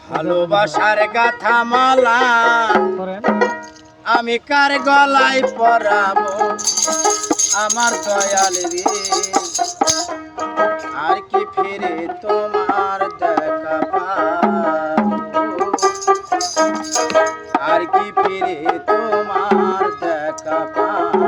ভালোবাসার গাথা মালা আমি কার গলায় পরাবো আমার দয়াল রে, আর কি ফিরে তোমার দেখা পাবো, আর কি ফিরে তোমার দেখা পাবো।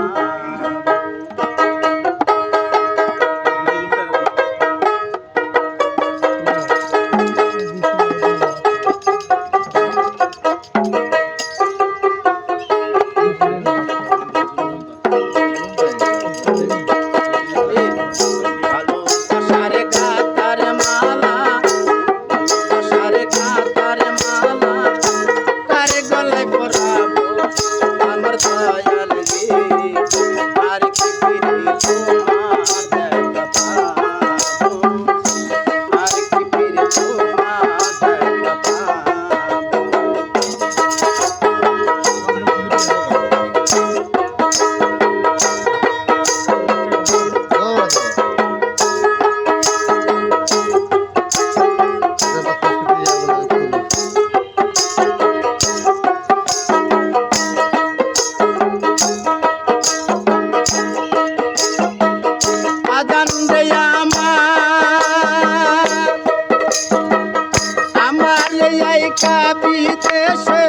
বিদেশে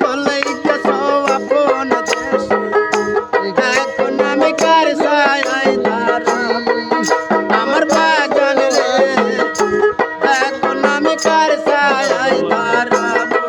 চলে গেছো আপন দেশে, এখন আমি কার ছায়ায় দাঁড়াবো আমার বাগান রে, এখন আমি কার ছায়ায় দাঁড়াবো।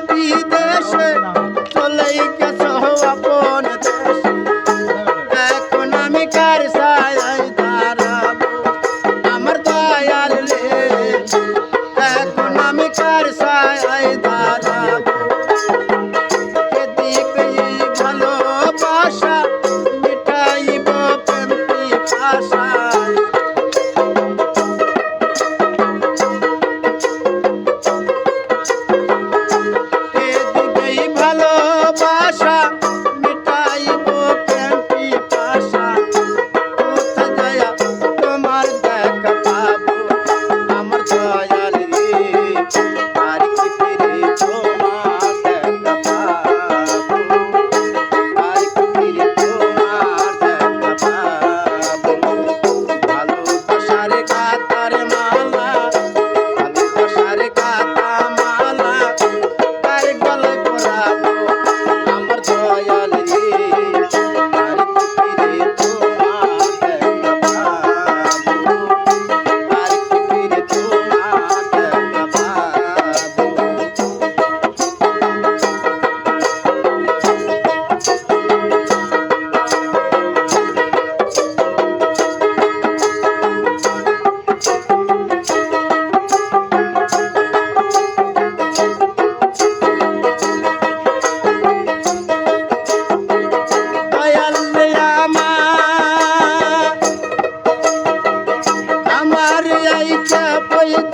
বিদেশে চলে গেছো আপন দেশে, এখন আমি কার ছায়ায় দাঁড়াবো আমার দয়াল রে, এখন আমি কার ছায়ায় দাঁড়াবো। এদিকে ভালোবাসা মিটাইব প্রেম পিপাসা,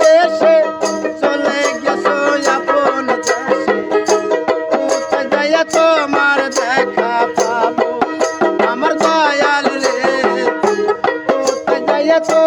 দেশে চলে গেছো আপন দেশে, কোথায় যাইয়া তোমার দেখা পাবো আমার দয়াল রে, কোথায় যাইয়া তো